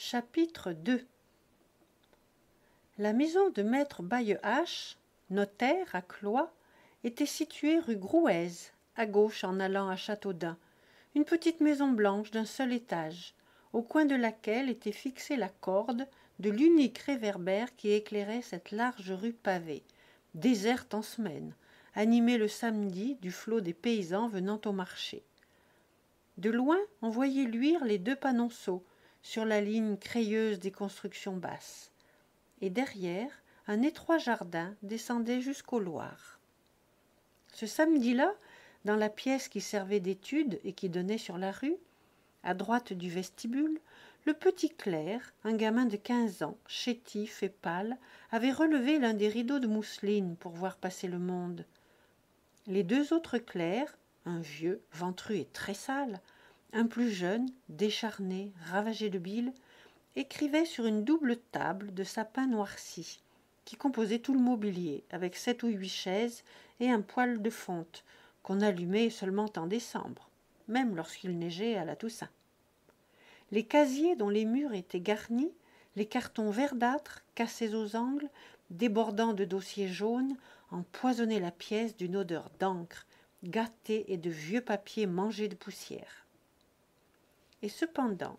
Chapitre 2. La maison de maître Baillehache, notaire à Cloyes, était située rue Grouez, à gauche en allant à Châteaudun, une petite maison blanche d'un seul étage, au coin de laquelle était fixée la corde de l'unique réverbère qui éclairait cette large rue pavée, déserte en semaine, animée le samedi du flot des paysans venant au marché. De loin, on voyait luire les deux panonceaux sur la ligne crayeuse des constructions basses. Et derrière, un étroit jardin descendait jusqu'au Loir. Ce samedi-là, dans la pièce qui servait d'étude et qui donnait sur la rue, à droite du vestibule, le petit clerc, un gamin de 15 ans, chétif et pâle, avait relevé l'un des rideaux de mousseline pour voir passer le monde. Les deux autres clercs, un vieux, ventru et très sale, un plus jeune, décharné, ravagé de bile, écrivaient sur une double table de sapin noirci, qui composait tout le mobilier, avec 7 ou 8 chaises et un poêle de fonte, qu'on allumait seulement en décembre, même lorsqu'il neigeait à la Toussaint. Les casiers dont les murs étaient garnis, les cartons verdâtres, cassés aux angles, débordant de dossiers jaunes, empoisonnaient la pièce d'une odeur d'encre, gâtée et de vieux papier mangé de poussière. Et cependant,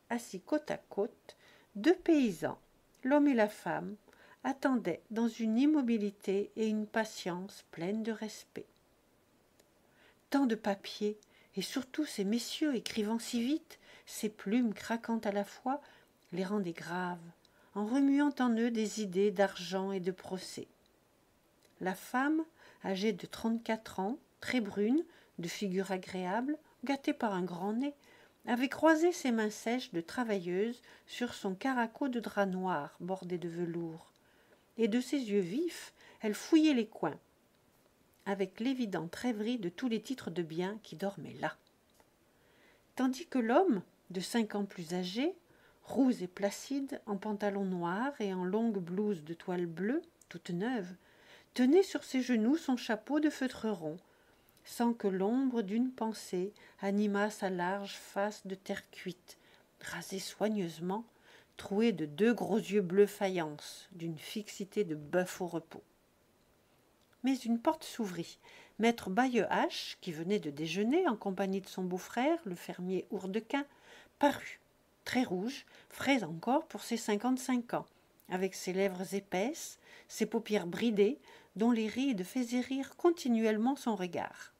assis côte à côte, deux paysans, l'homme et la femme, attendaient dans une immobilité et une patience pleines de respect. Tant de papier, et surtout ces messieurs écrivant si vite, ces plumes craquant à la fois, les rendaient graves, en remuant en eux des idées d'argent et de procès. La femme, âgée de 34 ans, très brune, de figure agréable, gâtée par un grand nez, avait croisé ses mains sèches de travailleuse sur son caraco de drap noir bordé de velours, et de ses yeux vifs, elle fouillait les coins, avec l'évidente rêverie de tous les titres de biens qui dormaient là. Tandis que l'homme, de 5 ans plus âgé, roux et placide, en pantalon noir et en longue blouse de toile bleue, toute neuve, tenait sur ses genoux son chapeau de feutre rond, sans que l'ombre d'une pensée animât sa large face de terre cuite, rasée soigneusement, trouée de 2 gros yeux bleus faïence, d'une fixité de bœuf au repos. Mais une porte s'ouvrit. Maître Baillehache, qui venait de déjeuner en compagnie de son beau-frère, le fermier Hourdequin, parut, très rouge, frais encore pour ses 55 ans, avec ses lèvres épaisses, ses paupières bridées, dont les rides faisaient rire continuellement son regard.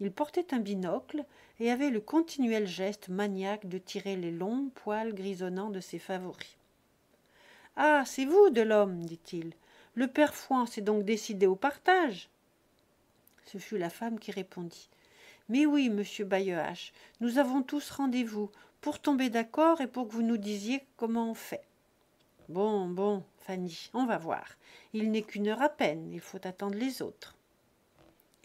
Il portait un binocle et avait le continuel geste maniaque de tirer les longs poils grisonnants de ses favoris. « Ah, c'est vous, Delhomme, dit-il. Le père Fouan s'est donc décidé au partage ?» Ce fut la femme qui répondit. « Mais oui, monsieur Baillehache, nous avons tous rendez-vous pour tomber d'accord et pour que vous nous disiez comment on fait. » « Bon, Fanny, on va voir. Il n'est qu'1 heure à peine, il faut attendre les autres. »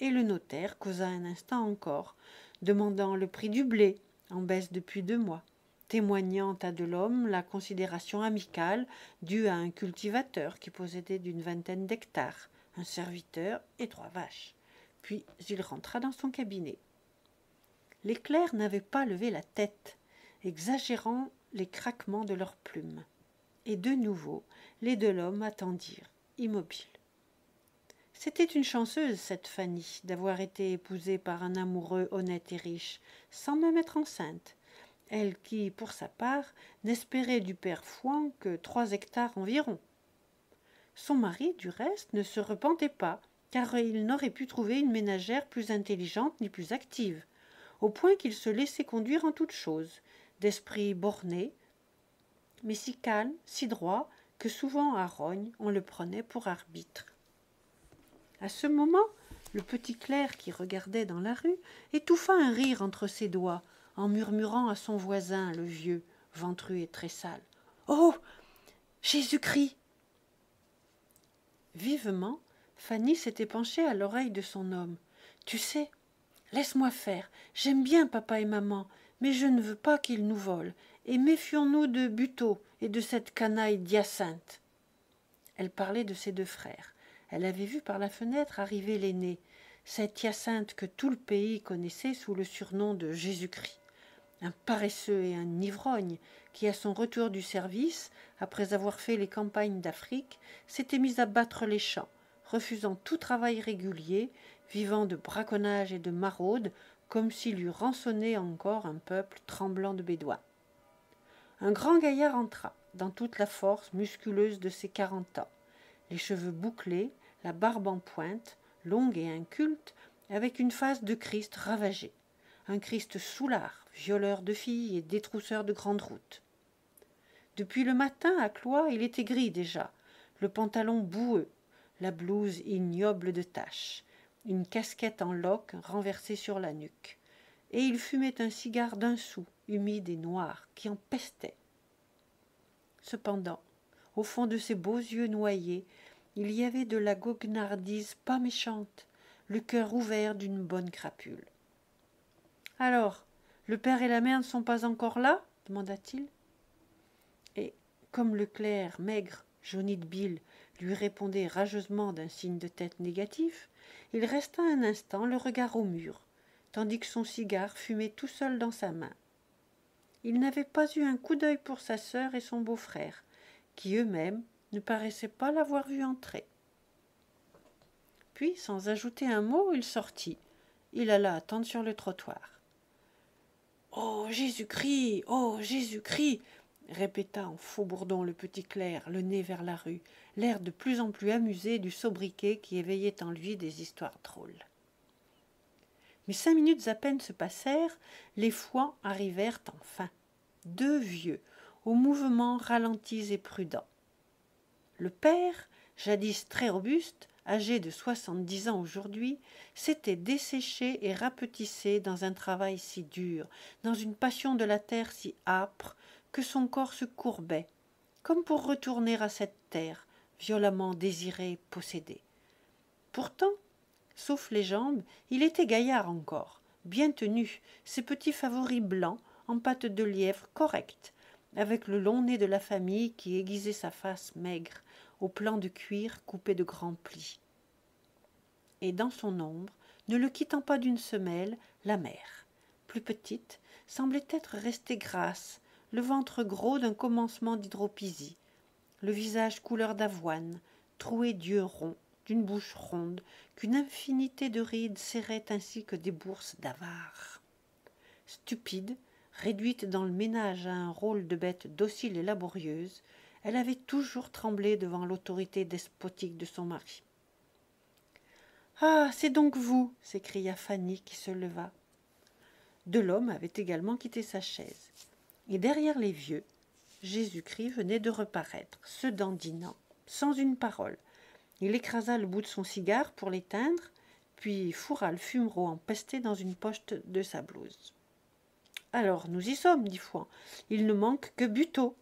Et le notaire causa un instant encore, demandant le prix du blé, en baisse depuis 2 mois, témoignant à Delhomme la considération amicale due à un cultivateur qui possédait d'une 20aine d'hectares, un serviteur et 3 vaches. Puis il rentra dans son cabinet. Les clercs n'avaient pas levé la tête, exagérant les craquements de leurs plumes. Et de nouveau, les Delhomme attendirent, immobiles. C'était une chanceuse, cette Fanny, d'avoir été épousée par un amoureux honnête et riche, sans même être enceinte, elle qui, pour sa part, n'espérait du père Fouan que 3 hectares environ. Son mari, du reste, ne se repentait pas, car il n'aurait pu trouver une ménagère plus intelligente ni plus active, au point qu'il se laissait conduire en toutes choses, d'esprit borné, mais si calme, si droit, que souvent à Rogne on le prenait pour arbitre. À ce moment, le petit clerc qui regardait dans la rue étouffa un rire entre ses doigts, en murmurant à son voisin, le vieux, ventru et très sale. « Oh, Jésus-Christ !» Vivement, Fanny s'était penchée à l'oreille de son homme. « Tu sais, laisse-moi faire. J'aime bien papa et maman, mais je ne veux pas qu'ils nous volent. Et méfions-nous de Buteau et de cette canaille d'Hyacinthe. » Elle parlait de ses 2 frères. Elle avait vu par la fenêtre arriver l'aîné, cette Hyacinthe que tout le pays connaissait sous le surnom de Jésus-Christ, un paresseux et un ivrogne, qui, à son retour du service, après avoir fait les campagnes d'Afrique, s'était mis à battre les champs, refusant tout travail régulier, vivant de braconnage et de maraude, comme s'il eût rançonné encore un peuple tremblant de bédouins. Un grand gaillard entra, dans toute la force musculeuse de ses 40 ans, les cheveux bouclés, la barbe en pointe, longue et inculte, avec une face de Christ ravagée, un Christ soûlard, violeur de filles et détrousseur de grandes routes. Depuis le matin, à Cloyes, il était gris déjà, le pantalon boueux, la blouse ignoble de taches, une casquette en loques renversée sur la nuque, et il fumait un cigare d'un sou, humide et noir, qui en pestait. Cependant, au fond de ses beaux yeux noyés, il y avait de la goguenardise pas méchante, le cœur ouvert d'une bonne crapule. « Alors, le père et la mère ne sont pas encore là ?» demanda-t-il. Et, comme le clerc, maigre, jauni de bile, lui répondait rageusement d'un signe de tête négatif, il resta un instant le regard au mur, tandis que son cigare fumait tout seul dans sa main. Il n'avait pas eu un coup d'œil pour sa sœur et son beau-frère, qui eux-mêmes ne paraissaient pas l'avoir vu entrer. Puis, sans ajouter un mot, il sortit. Il alla attendre sur le trottoir. « Oh, Jésus-Christ! Oh, Jésus-Christ !» répéta en faux bourdon le petit clerc, le nez vers la rue, l'air de plus en plus amusé du sobriquet qui éveillait en lui des histoires drôles. Mais 5 minutes à peine se passèrent, les Fouan arrivèrent enfin, 2 vieux, aux mouvements ralentis et prudents. Le père, jadis très robuste, âgé de 70 ans aujourd'hui, s'était desséché et rapetissé dans un travail si dur, dans une passion de la terre si âpre, que son corps se courbait, comme pour retourner à cette terre, violemment désirée et possédée. Pourtant, sauf les jambes, il était gaillard encore, bien tenu, ses petits favoris blancs, en pâte de lièvre correcte, avec le long nez de la famille qui aiguisait sa face maigre, au plan de cuir coupé de grands plis. Et dans son ombre, ne le quittant pas d'une semelle, la mère, plus petite, semblait être restée grasse, le ventre gros d'un commencement d'hydropisie, le visage couleur d'avoine, troué d'yeux ronds, d'une bouche ronde, qu'une infinité de rides serraient ainsi que des bourses d'avare. Stupide, réduite dans le ménage à un rôle de bête docile et laborieuse, elle avait toujours tremblé devant l'autorité despotique de son mari. « Ah, c'est donc vous !» s'écria Fanny qui se leva. Delhomme avait également quitté sa chaise. Et derrière les vieux, Jésus-Christ venait de reparaître, se dandinant, sans une parole. Il écrasa le bout de son cigare pour l'éteindre, puis fourra le fumereau empesté dans une poche de sa blouse. « Alors, nous y sommes, dit Fouan. Il ne manque que Buteau.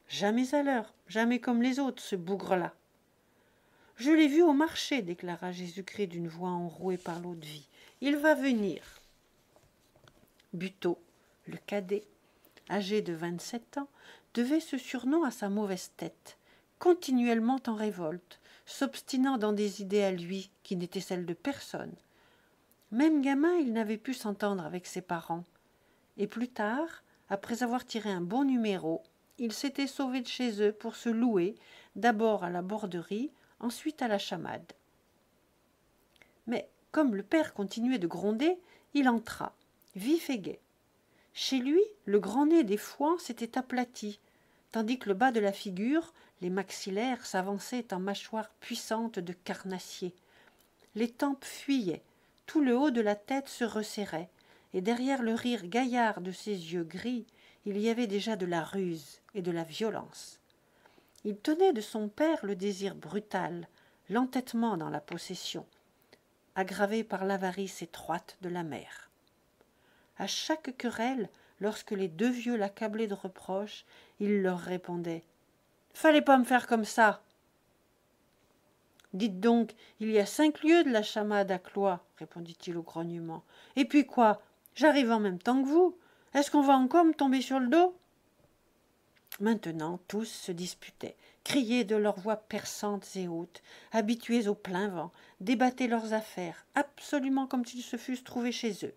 Jamais à l'heure, jamais comme les autres, ce bougre-là. »« Je l'ai vu au marché, déclara Jésus-Christ d'une voix enrouée par l'eau-de-vie. Il va venir. » Buteau, le cadet, âgé de 27 ans, devait ce surnom à sa mauvaise tête, continuellement en révolte, s'obstinant dans des idées à lui qui n'étaient celles de personne. Même gamin, il n'avait pu s'entendre avec ses parents. Et plus tard, après avoir tiré un bon numéro, il s'était sauvé de chez eux pour se louer, d'abord à la borderie, ensuite à la chamade. Mais comme le père continuait de gronder, il entra, vif et gai. Chez lui, le grand nez des Fouan s'était aplati, tandis que le bas de la figure, les maxillaires, s'avançaient en mâchoires puissantes de carnassier. Les tempes fuyaient, tout le haut de la tête se resserrait, et derrière le rire gaillard de ses yeux gris, il y avait déjà de la ruse et de la violence. Il tenait de son père le désir brutal, l'entêtement dans la possession, aggravé par l'avarice étroite de la mère. À chaque querelle, lorsque les 2 vieux l'accablaient de reproches, il leur répondait « Fallait pas me faire comme ça !»« Dites donc, il y a 5 lieues de la chamade à Cloyes, répondit-il au grognement. Et puis quoi, j'arrive en même temps que vous. Est-ce qu'on va encore me tomber sur le dos ?» Maintenant, tous se disputaient, criaient de leurs voix perçantes et hautes, habitués au plein vent, débattaient leurs affaires, absolument comme s'ils se fussent trouvés chez eux.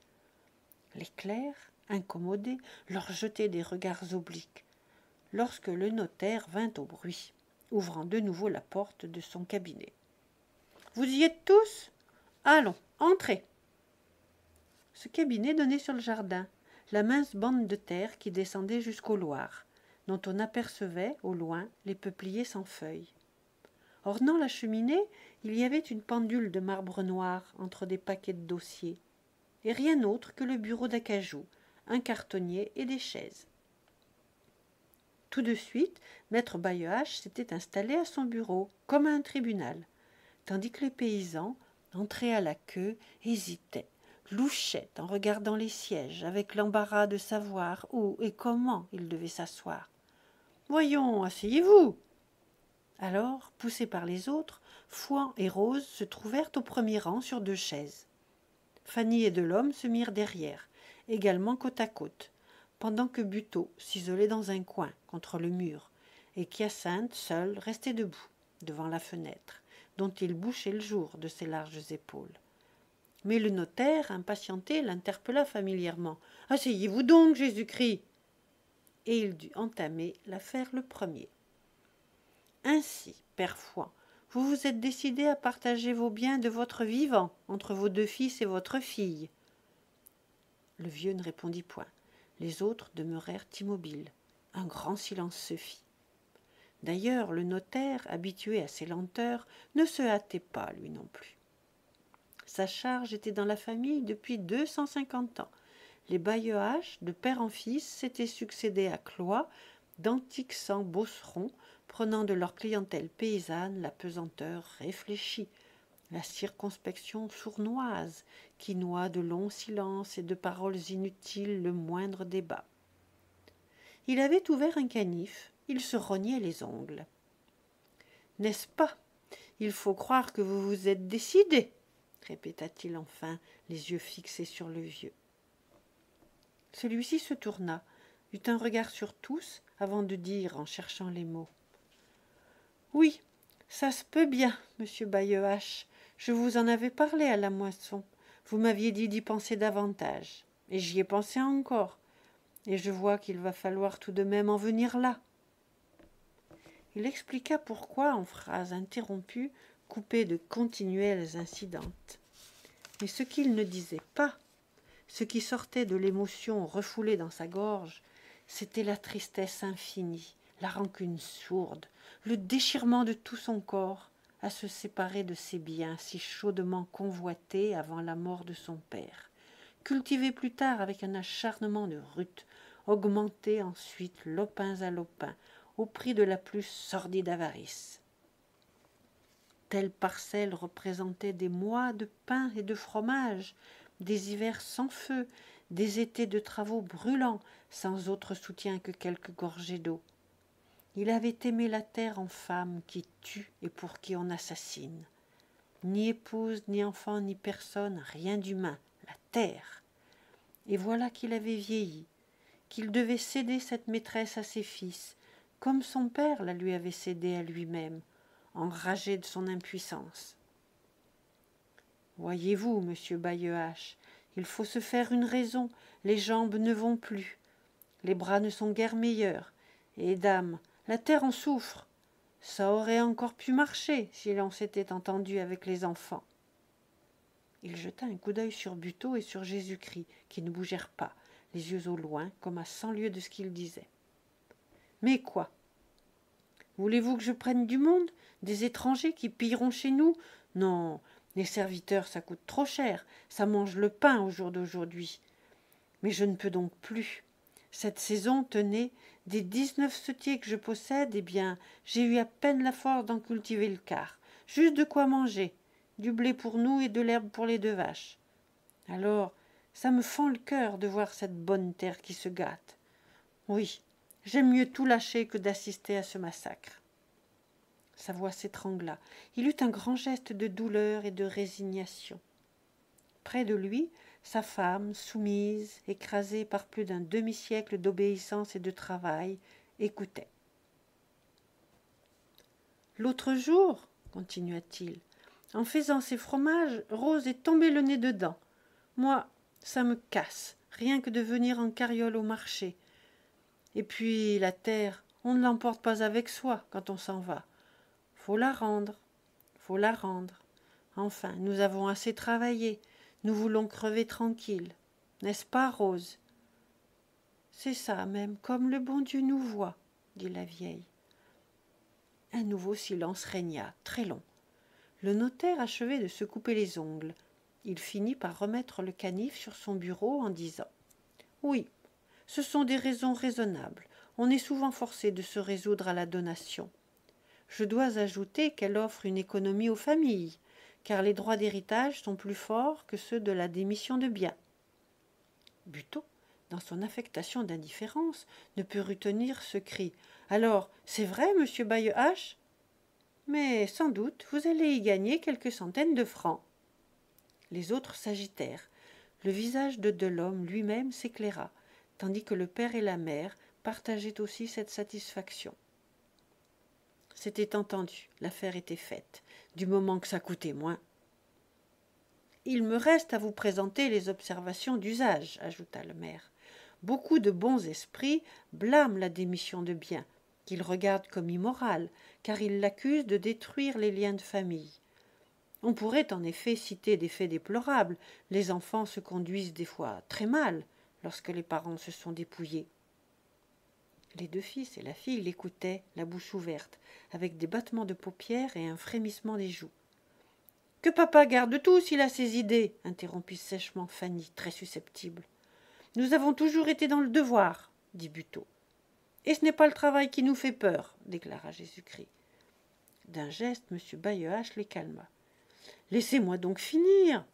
Les clercs, incommodé, leur jetait des regards obliques, lorsque le notaire vint au bruit, ouvrant de nouveau la porte de son cabinet. « Vous y êtes tous ? Allons, entrez !» Ce cabinet donnait sur le jardin, la mince bande de terre qui descendait jusqu'au Loir, dont on apercevait, au loin, les peupliers sans feuilles. Ornant la cheminée, il y avait une pendule de marbre noir entre des paquets de dossiers, et rien autre que le bureau d'acajou, un cartonnier et des chaises. Tout de suite, maître Baillehache s'était installé à son bureau, comme à un tribunal, tandis que les paysans, entrés à la queue, hésitaient, louchaient en regardant les sièges, avec l'embarras de savoir où et comment ils devaient s'asseoir. « Voyons, asseyez-vous !» Alors, poussés par les autres, Fouan et Rose se trouvèrent au premier rang sur 2 chaises. Fanny et Delhomme se mirent derrière, également côte à côte, pendant que Buteau s'isolait dans un coin, contre le mur, et qu'Hyacinthe, seule, restait debout, devant la fenêtre, dont il bouchait le jour de ses larges épaules. Mais le notaire, impatienté, l'interpella familièrement. « Asseyez-vous donc, Jésus-Christ !» Et il dut entamer l'affaire le premier. « Ainsi, père Fouan, vous vous êtes décidé à partager vos biens de votre vivant entre vos 2 fils et votre fille. » Le vieux ne répondit point. Les autres demeurèrent immobiles. Un grand silence se fit. D'ailleurs, le notaire, habitué à ces lenteurs, ne se hâtait pas, lui non plus. Sa charge était dans la famille depuis 250 ans. Les Baillehache, de père en fils, s'étaient succédé à Cloyes, d'antiques sangs beaucerons, prenant de leur clientèle paysanne la pesanteur réfléchie, la circonspection sournoise qui noie de longs silences et de paroles inutiles le moindre débat. Il avait ouvert un canif, il se rognait les ongles. « N'est-ce pas ? Il faut croire que vous vous êtes décidé !» répéta-t-il enfin, les yeux fixés sur le vieux. Celui-ci se tourna, eut un regard sur tous, avant de dire, en cherchant les mots. « Oui, ça se peut bien, monsieur Baillehache. Je vous en avais parlé à la moisson. Vous m'aviez dit d'y penser davantage. Et j'y ai pensé encore. Et je vois qu'il va falloir tout de même en venir là. » Il expliqua pourquoi en phrases interrompues, coupées de continuelles incidentes. Mais ce qu'il ne disait pas, ce qui sortait de l'émotion refoulée dans sa gorge, c'était la tristesse infinie, la rancune sourde, le déchirement de tout son corps à se séparer de ses biens si chaudement convoités avant la mort de son père, cultivés plus tard avec un acharnement de rut, augmentés ensuite lopins à lopins, au prix de la plus sordide avarice. Telle parcelle représentait des mois de pain et de fromage, des hivers sans feu, des étés de travaux brûlants, sans autre soutien que quelques gorgées d'eau. Il avait aimé la terre en femme qui tue et pour qui on assassine. Ni épouse, ni enfant, ni personne, rien d'humain, la terre. Et voilà qu'il avait vieilli, qu'il devait céder cette maîtresse à ses fils, comme son père la lui avait cédée à lui-même, enragé de son impuissance. Voyez-vous, monsieur Baillehache, il faut se faire une raison, les jambes ne vont plus, les bras ne sont guère meilleurs, et dame, la terre en souffre. Ça aurait encore pu marcher si l'on s'était entendu avec les enfants. Il jeta un coup d'œil sur Buteau et sur Jésus-Christ, qui ne bougèrent pas, les yeux au loin, comme à 100 lieues de ce qu'il disait. Mais quoi? Voulez-vous que je prenne du monde? Des étrangers qui pilleront chez nous? Non, les serviteurs, ça coûte trop cher, ça mange le pain au jour d'aujourd'hui. Mais je ne peux donc plus. Cette saison, tenez, des 19 setiers que je possède, eh bien, j'ai eu à peine la force d'en cultiver le quart. Juste de quoi manger, du blé pour nous et de l'herbe pour les 2 vaches. Alors, ça me fend le cœur de voir cette bonne terre qui se gâte. Oui, j'aime mieux tout lâcher que d'assister à ce massacre. Sa voix s'étrangla. Il eut un grand geste de douleur et de résignation. Près de lui, sa femme, soumise, écrasée par plus d'un demi-siècle d'obéissance et de travail, écoutait. « L'autre jour, continua-t-il, en faisant ses fromages, Rose est tombée le nez dedans. Moi, ça me casse. rien que de venir en carriole au marché. Et puis la terre, on ne l'emporte pas avec soi quand on s'en va. Faut la rendre, faut la rendre. Enfin, nous avons assez travaillé, nous voulons crever tranquille. N'est-ce pas, Rose? C'est ça même, comme le bon Dieu nous voit, dit la vieille. Un nouveau silence régna, très long. Le notaire achevait de se couper les ongles. Il finit par remettre le canif sur son bureau en disant « Oui, ce sont des raisons raisonnables. On est souvent forcé de se résoudre à la donation. Je dois ajouter qu'elle offre une économie aux familles, car les droits d'héritage sont plus forts que ceux de la démission de biens. » Buteau, dans son affectation d'indifférence, ne put retenir ce cri. « Alors, c'est vrai, monsieur Baillehache ? Mais sans doute vous allez y gagner quelques centaines de francs. » Les autres s'agitèrent. Le visage de Delhomme lui-même s'éclaira, tandis que le père et la mère partageaient aussi cette satisfaction. C'était entendu, l'affaire était faite, du moment que ça coûtait moins. « Il me reste à vous présenter les observations d'usage, » ajouta le maire. « Beaucoup de bons esprits blâment la démission de biens, qu'ils regardent comme immorale, car ils l'accusent de détruire les liens de famille. On pourrait en effet citer des faits déplorables. Les enfants se conduisent des fois très mal lorsque les parents se sont dépouillés. » Les deux fils et la fille l'écoutaient, la bouche ouverte, avec des battements de paupières et un frémissement des joues. « Que papa garde tout s'il a ses idées, » interrompit sèchement Fanny, très susceptible. « Nous avons toujours été dans le devoir, » dit Buteau. « Et ce n'est pas le travail qui nous fait peur, » déclara Jésus-Christ. D'un geste, M. Baillehache les calma. « Laissez-moi donc finir.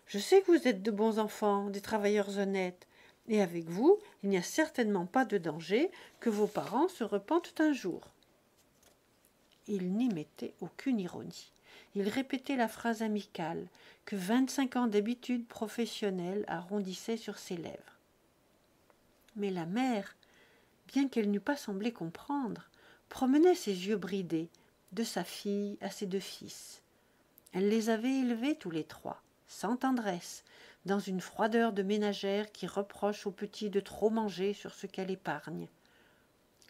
Je sais que vous êtes de bons enfants, des travailleurs honnêtes, et avec vous, il n'y a certainement pas de danger que vos parents se repentent un jour. » Il n'y mettait aucune ironie. Il répétait la phrase amicale que 25 ans d'habitude professionnelle arrondissaient sur ses lèvres. Mais la mère, bien qu'elle n'eût pas semblé comprendre, promenait ses yeux bridés de sa fille à ses deux fils. Elle les avait élevés tous les trois, sans tendresse, dans une froideur de ménagère qui reproche au petit de trop manger sur ce qu'elle épargne.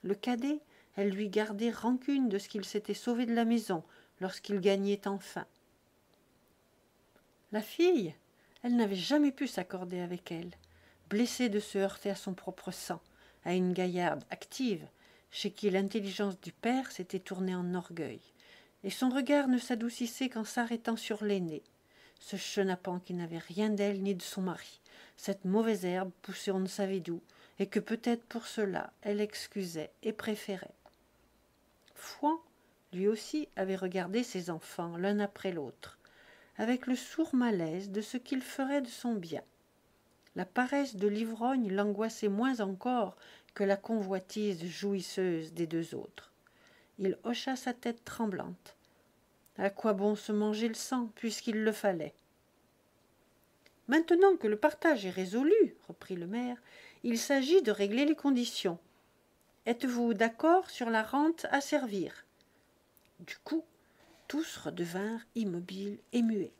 Le cadet, elle lui gardait rancune de ce qu'il s'était sauvé de la maison lorsqu'il gagnait enfin. La fille, elle n'avait jamais pu s'accorder avec elle, blessée de se heurter à son propre sang, à une gaillarde active, chez qui l'intelligence du père s'était tournée en orgueil, et son regard ne s'adoucissait qu'en s'arrêtant sur l'aîné, ce chenapan qui n'avait rien d'elle ni de son mari, cette mauvaise herbe poussée on ne savait d'où, et que peut-être pour cela elle excusait et préférait. Fouan, lui aussi, avait regardé ses enfants l'un après l'autre, avec le sourd malaise de ce qu'il ferait de son bien. La paresse de l'ivrogne l'angoissait moins encore que la convoitise jouisseuse des deux autres. Il hocha sa tête tremblante. À quoi bon se manger le sang, puisqu'il le fallait? « Maintenant que le partage est résolu, reprit le maire, il s'agit de régler les conditions. Êtes-vous d'accord sur la rente à servir? » Du coup, tous redevinrent immobiles et muets.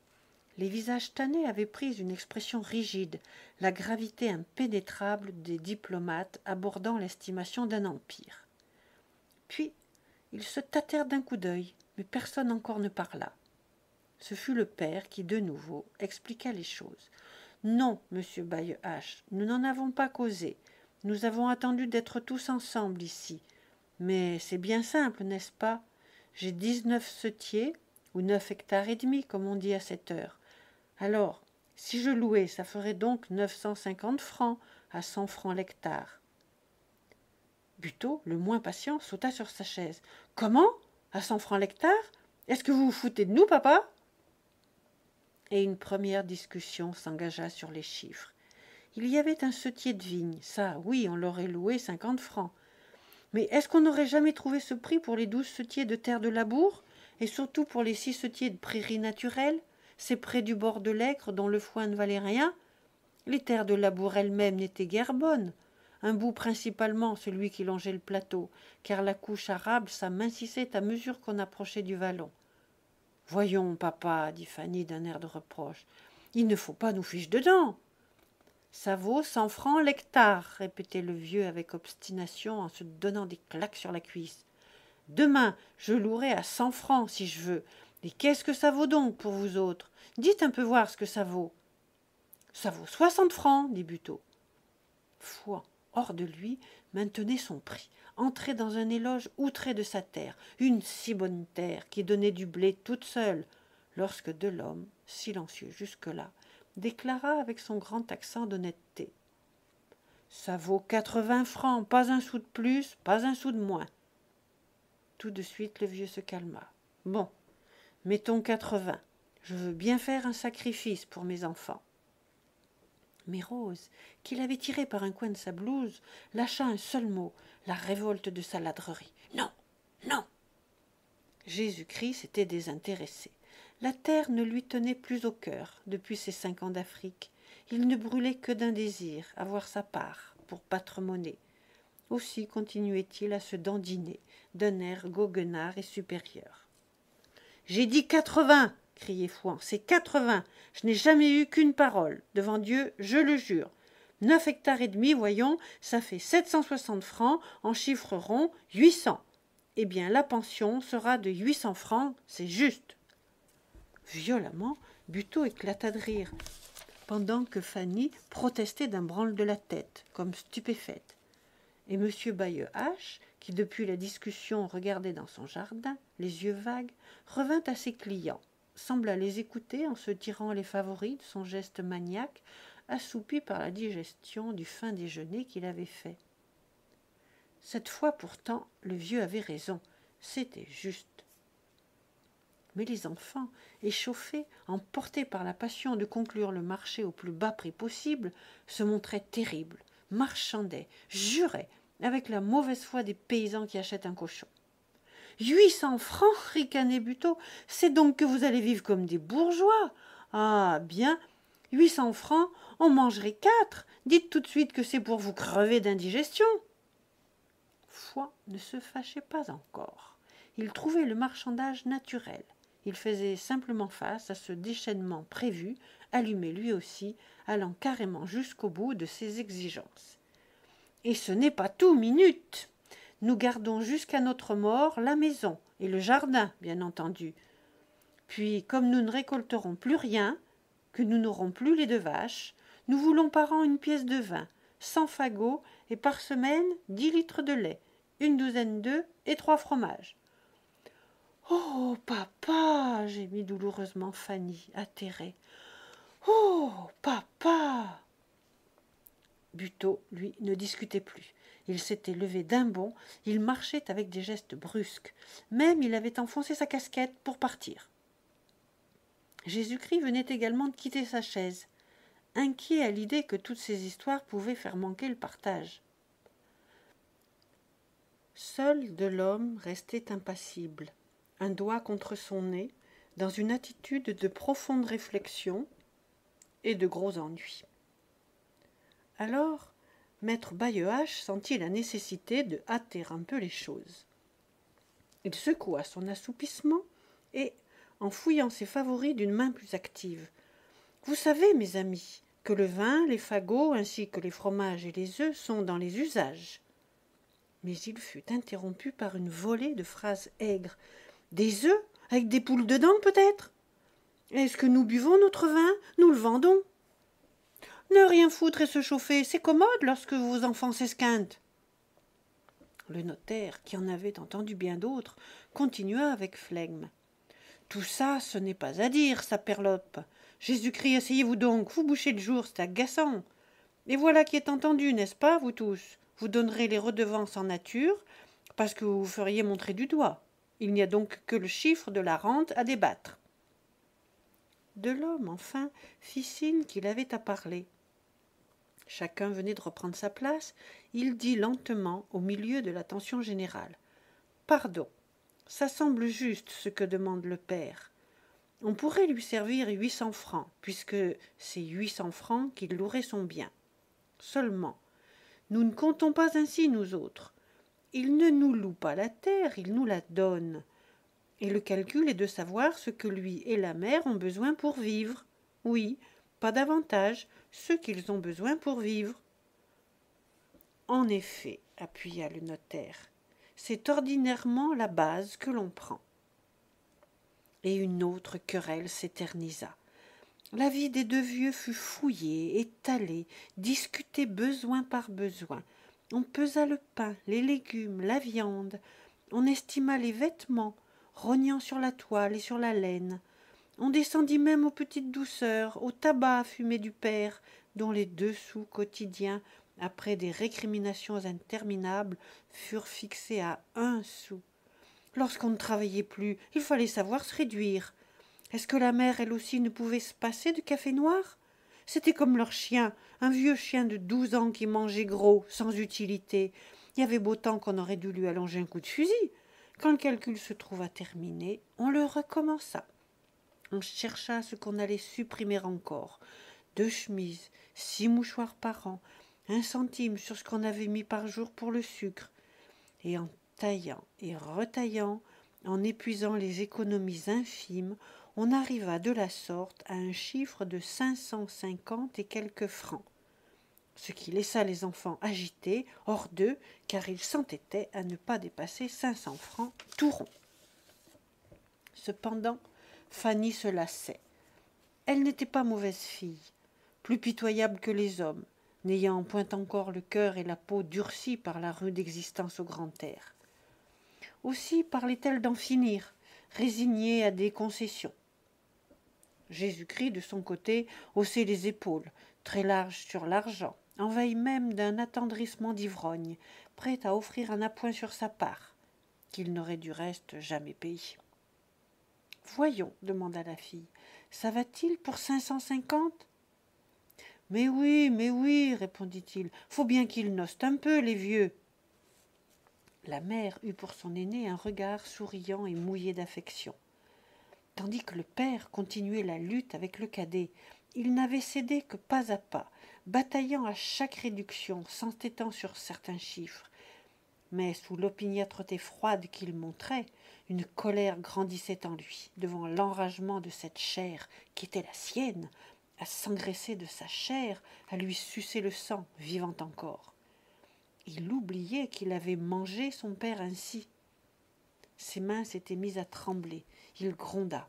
Les visages tannés avaient pris une expression rigide, la gravité impénétrable des diplomates abordant l'estimation d'un empire. Puis, ils se tâtèrent d'un coup d'œil, mais personne encore ne parla. Ce fut le père qui, de nouveau, expliqua les choses. « Non, monsieur Baillehache, nous n'en avons pas causé. Nous avons attendu d'être tous ensemble ici. Mais c'est bien simple, n'est-ce pas? J'ai 19 setiers, ou 9 hectares et demi, comme on dit à cette heure. Alors, si je louais, ça ferait donc 950 francs, à 100 francs l'hectare. » Buteau, le moins patient, sauta sur sa chaise. « Comment? À 100 francs l'hectare? Est-ce que vous vous foutez de nous, papa ?» Et une première discussion s'engagea sur les chiffres. Il y avait un setier de vigne, ça, oui, on l'aurait loué 50 francs. Mais est-ce qu'on n'aurait jamais trouvé ce prix pour les 12 setiers de terre de labour, et surtout pour les 6 setiers de prairies naturelles, ces prés du bord de l'Ègre dont le foin ne valait rien? Les terres de labour elles-mêmes n'étaient guère bonnes. Un bout principalement, celui qui longeait le plateau, car la couche arable s'amincissait à mesure qu'on approchait du vallon. « Voyons, papa, dit Fanny d'un air de reproche, il ne faut pas nous fiche dedans. » Ça vaut 100 francs l'hectare, répétait le vieux avec obstination en se donnant des claques sur la cuisse. Demain, je louerai à 100 francs si je veux. Et qu'est-ce que ça vaut donc pour vous autres? Dites un peu voir ce que ça vaut. Ça vaut 60 francs, dit Buteau. Fouan, hors de lui, maintenait son prix, entrait dans un éloge outré de sa terre, une si bonne terre qui donnait du blé toute seule, lorsque Delhomme, silencieux jusque-là, déclara avec son grand accent d'honnêteté. Ça vaut 80 francs, pas un sou de plus, pas un sou de moins. Tout de suite le vieux se calma. Bon, mettons 80. Je veux bien faire un sacrifice pour mes enfants. Mais Rose, qui l'avait tiré par un coin de sa blouse, lâcha un seul mot, la révolte de sa ladrerie. Non, non. Jésus-Christ s'était désintéressé. La terre ne lui tenait plus au cœur depuis ses 5 ans d'Afrique. Il ne brûlait que d'un désir, avoir sa part, pour battre monnaie. Aussi continuait-il à se dandiner, d'un air goguenard et supérieur. « J'ai dit 80 !» criait Fouan. « C'est 80 ! Je n'ai jamais eu qu'une parole. Devant Dieu, je le jure. 9 hectares et demi, voyons, ça fait 760 francs, en chiffres ronds, 800. Eh bien, la pension sera de 800 francs, c'est juste. » Violemment, Buteau éclata de rire, pendant que Fanny protestait d'un branle de la tête, comme stupéfaite. Et M. Baillehache, qui depuis la discussion regardait dans son jardin, les yeux vagues, revint à ses clients, sembla les écouter en se tirant les favoris de son geste maniaque, assoupi par la digestion du fin déjeuner qu'il avait fait. Cette fois pourtant, le vieux avait raison, c'était juste. Mais les enfants, échauffés, emportés par la passion de conclure le marché au plus bas prix possible, se montraient terribles, marchandaient, juraient, avec la mauvaise foi des paysans qui achètent un cochon. 800 francs, ricanait Buteau, c'est donc que vous allez vivre comme des bourgeois. Ah, bien, 800 francs, on mangerait 4. Dites tout de suite que c'est pour vous crever d'indigestion. Fouan ne se fâchait pas encore. Il trouvait le marchandage naturel. Il faisait simplement face à ce déchaînement prévu, allumé lui aussi, allant carrément jusqu'au bout de ses exigences. Et ce n'est pas tout, minute. Nous gardons jusqu'à notre mort la maison et le jardin, bien entendu. Puis, comme nous ne récolterons plus rien, que nous n'aurons plus les 2 vaches, nous voulons par an une pièce de vin, 100 fagots, et par semaine 10 litres de lait, une douzaine d'œufs et 3 fromages. « Oh, papa !» gémit douloureusement Fanny, atterrée. « Oh, papa !» Buteau, lui, ne discutait plus. Il s'était levé d'un bond, il marchait avec des gestes brusques. Même il avait enfoncé sa casquette pour partir. Jésus-Christ venait également de quitter sa chaise, inquiet à l'idée que toutes ces histoires pouvaient faire manquer le partage. Seul Delhomme restait impassible, un doigt contre son nez, dans une attitude de profonde réflexion et de gros ennui. Alors, maître Baillehache sentit la nécessité de hâter un peu les choses. Il secoua son assoupissement et, en fouillant ses favoris d'une main plus active, « Vous savez, mes amis, que le vin, les fagots, ainsi que les fromages et les œufs sont dans les usages. » Mais il fut interrompu par une volée de phrases aigres. « Des œufs, avec des poules dedans, peut-être? Est-ce que nous buvons notre vin? Nous le vendons. Ne rien foutre et se chauffer, c'est commode lorsque vos enfants s'esquintent. » Le notaire, qui en avait entendu bien d'autres, continua avec flegme. « Tout ça, ce n'est pas à dire, saperlope. Jésus-Christ, asseyez-vous donc, vous bouchez le jour, c'est agaçant. Et voilà qui est entendu, n'est-ce pas, vous tous? Vous donnerez les redevances en nature, parce que vous feriez montrer du doigt. Il n'y a donc que le chiffre de la rente à débattre. » Delhomme, enfin, fit signe qu'il avait à parler. Chacun venait de reprendre sa place. Il dit lentement, au milieu de l'attention générale. « Pardon, ça semble juste ce que demande le père. On pourrait lui servir 800 francs, puisque c'est 800 francs qu'il louerait son bien. Seulement, nous ne comptons pas ainsi, nous autres. Il ne nous loue pas la terre, il nous la donne. Et le calcul est de savoir ce que lui et la mère ont besoin pour vivre. Oui, pas davantage, ce qu'ils ont besoin pour vivre. En effet, appuya le notaire, c'est ordinairement la base que l'on prend. Et une autre querelle s'éternisa. La vie des deux vieux fut fouillée, étalée, discutée besoin par besoin. On pesa le pain, les légumes, la viande, on estima les vêtements, rognant sur la toile et sur la laine. On descendit même aux petites douceurs, au tabac fumé du père, dont les 2 sous quotidiens, après des récriminations interminables, furent fixés à 1 sou. Lorsqu'on ne travaillait plus, il fallait savoir se réduire. Est-ce que la mère, elle aussi, ne pouvait se passer de café noir? C'était comme leur chien, un vieux chien de 12 ans qui mangeait gros, sans utilité. Il y avait beau temps qu'on aurait dû lui allonger un coup de fusil. Quand le calcul se trouva terminé, on le recommença. On chercha ce qu'on allait supprimer encore. 2 chemises, 6 mouchoirs par an, 1 centime sur ce qu'on avait mis par jour pour le sucre. Et en taillant et retaillant, en épuisant les économies infimes, on arriva de la sorte à un chiffre de 550 et quelques francs, ce qui laissa les enfants agités, hors d'eux, car ils s'entêtaient à ne pas dépasser 500 francs tout rond. Cependant, Fanny se lassait. Elle n'était pas mauvaise fille, plus pitoyable que les hommes, n'ayant point encore le cœur et la peau durcis par la rude existence au grand air. Aussi parlait-elle d'en finir, résignée à des concessions. Jésus-Christ, de son côté, haussait les épaules, très larges sur l'argent, en veille même d'un attendrissement d'ivrogne, prêt à offrir un appoint sur sa part, qu'il n'aurait du reste jamais payé. « Voyons, demanda la fille, ça va-t-il pour 550 ? Mais oui, répondit-il, faut bien qu'ils nocent un peu, les vieux. La mère eut pour son aîné un regard souriant et mouillé d'affection. Tandis que le père continuait la lutte avec le cadet, il n'avait cédé que pas à pas, bataillant à chaque réduction, s'entêtant sur certains chiffres. Mais sous l'opiniâtreté froide qu'il montrait, une colère grandissait en lui, devant l'enragement de cette chair qui était la sienne, à s'engraisser de sa chair, à lui sucer le sang, vivant encore. Il oubliait qu'il avait mangé son père ainsi. Ses mains s'étaient mises à trembler. Il gronda.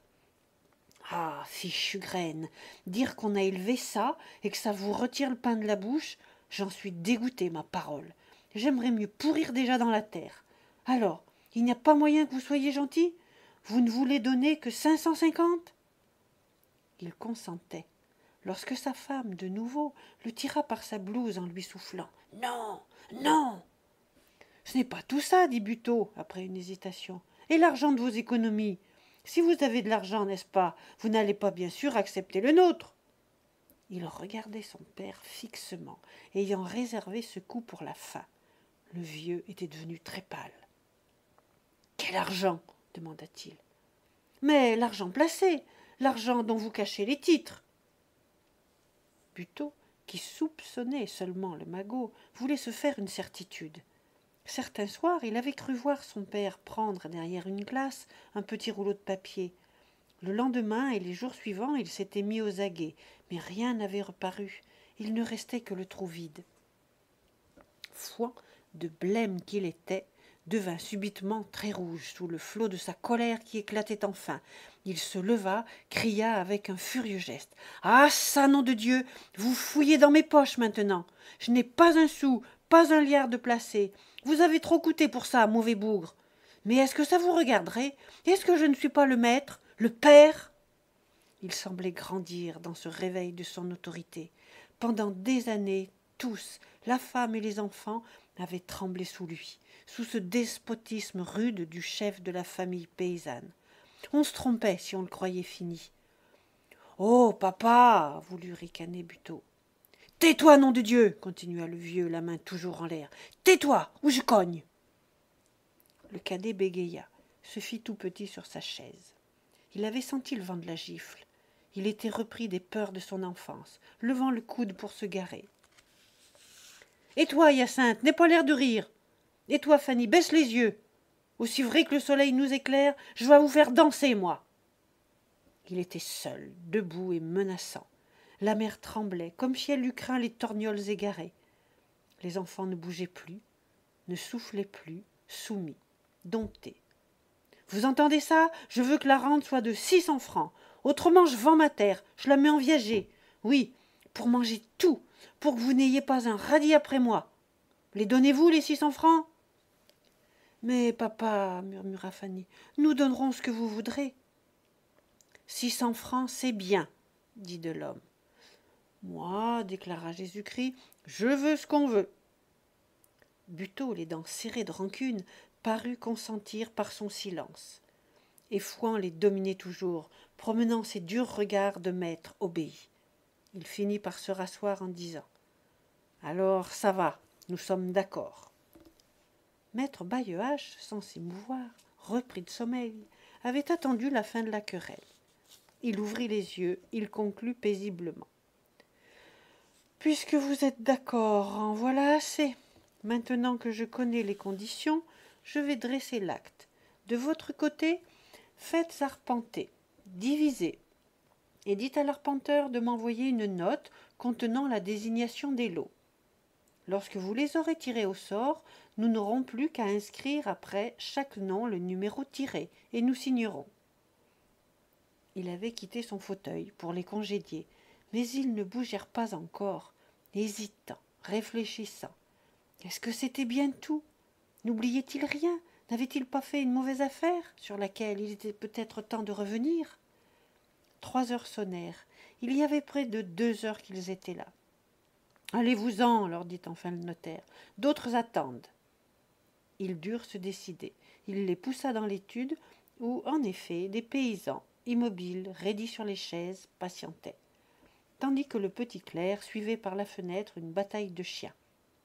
« Ah, fichue graine, dire qu'on a élevé ça et que ça vous retire le pain de la bouche, j'en suis dégoûté, ma parole. J'aimerais mieux pourrir déjà dans la terre. Alors, il n'y a pas moyen que vous soyez gentil? Vous ne voulez donner que 550 ?» Il consentait, lorsque sa femme, de nouveau, le tira par sa blouse en lui soufflant. « Non, non !»« Ce n'est pas tout ça, dit Buteau, après une hésitation. Et l'argent de vos économies? Si vous avez de l'argent, n'est-ce pas, vous n'allez pas bien sûr accepter le nôtre. » Il regardait son père fixement, ayant réservé ce coup pour la fin. Le vieux était devenu très pâle. « Quel argent ?» demanda-t-il. « Mais l'argent placé, l'argent dont vous cachez les titres. » Buteau, qui soupçonnait seulement le magot, voulait se faire une certitude. Certains soirs, il avait cru voir son père prendre derrière une glace un petit rouleau de papier. Le lendemain et les jours suivants, il s'était mis aux aguets, mais rien n'avait reparu. Il ne restait que le trou vide. Fouan, de blême qu'il était, devint subitement très rouge sous le flot de sa colère qui éclatait enfin. Il se leva, cria avec un furieux geste. « Ah, ça, nom de Dieu, vous fouillez dans mes poches maintenant. Je n'ai pas un sou, pas un liard de placé. Vous avez trop coûté pour ça, mauvais bougre. Mais est-ce que ça vous regarderait? Est-ce que je ne suis pas le maître, le père ?» Il semblait grandir dans ce réveil de son autorité. Pendant des années, tous, la femme et les enfants, avaient tremblé sous lui, sous ce despotisme rude du chef de la famille paysanne. On se trompait si on le croyait fini. « Oh, papa !» voulut ricaner Buteau. « Tais-toi, nom de Dieu !» continua le vieux, la main toujours en l'air. « Tais-toi, ou je cogne !» Le cadet bégaya, se fit tout petit sur sa chaise. Il avait senti le vent de la gifle. Il était repris des peurs de son enfance, levant le coude pour se garer. « Et toi, Hyacinthe, n'aie pas l'air de rire. Et toi, Fanny, baisse les yeux. Aussi vrai que le soleil nous éclaire, je vais vous faire danser, moi. » Il était seul, debout et menaçant. La mère tremblait, comme si elle eût craint les torgnoles égarés. Les enfants ne bougeaient plus, ne soufflaient plus, soumis, domptés. « Vous entendez ça? Je veux que la rente soit de 600 francs. Autrement, je vends ma terre, je la mets en viager. Oui, pour manger tout, pour que vous n'ayez pas un radis après moi. Les donnez-vous, les 600 francs ?» « Mais papa, murmura Fanny, nous donnerons ce que vous voudrez. »« 600 francs, c'est bien, dit Delhomme. »« Moi, déclara Jésus-Christ, je veux ce qu'on veut. » Buteau, les dents serrées de rancune, parut consentir par son silence. Et Fouan les dominait toujours, promenant ses durs regards de maître obéi. Il finit par se rasseoir en disant « Alors, ça va, nous sommes d'accord. » Maître Baillehache, sans s'émouvoir, repris de sommeil, avait attendu la fin de la querelle. Il ouvrit les yeux, il conclut paisiblement. « Puisque vous êtes d'accord, en voilà assez. Maintenant que je connais les conditions, je vais dresser l'acte. De votre côté, faites arpenter, divisez, et dites à l'arpenteur de m'envoyer une note contenant la désignation des lots. Lorsque vous les aurez tirés au sort, nous n'aurons plus qu'à inscrire après chaque nom le numéro tiré, et nous signerons. » Il avait quitté son fauteuil pour les congédier, mais ils ne bougèrent pas encore, hésitant, réfléchissant. Est-ce que c'était bien tout? N'oubliait-il rien? N'avait-il pas fait une mauvaise affaire sur laquelle il était peut-être temps de revenir? 3 heures sonnèrent. Il y avait près de 2 heures qu'ils étaient là. « Allez-vous-en, leur dit enfin le notaire. D'autres attendent. » Ils durent se décider. Il les poussa dans l'étude où, en effet, des paysans, immobiles, raidis sur les chaises, patientaient, tandis que le petit clerc suivait par la fenêtre une bataille de chiens,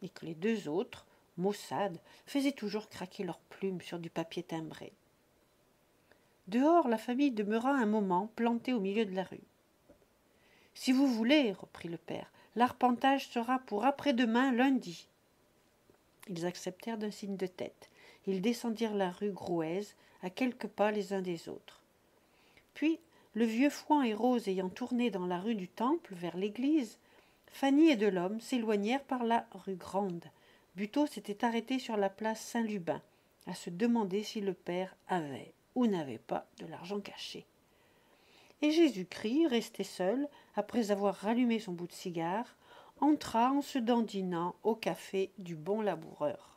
et que les 2 autres, maussades, faisaient toujours craquer leurs plumes sur du papier timbré. Dehors, la famille demeura un moment plantée au milieu de la rue. « Si vous voulez, reprit le père, l'arpentage sera pour après-demain, lundi. » Ils acceptèrent d'un signe de tête. Ils descendirent la rue Grouez, à quelques pas les uns des autres. Puis, le vieux Fouan et Rose ayant tourné dans la rue du Temple, vers l'église, Fanny et Delhomme s'éloignèrent par la rue Grande. Buteau s'était arrêté sur la place Saint-Lubin, à se demander si le père avait ou n'avait pas de l'argent caché. Et Jésus-Christ, resté seul, après avoir rallumé son bout de cigare, entra en se dandinant au café du Bon Laboureur.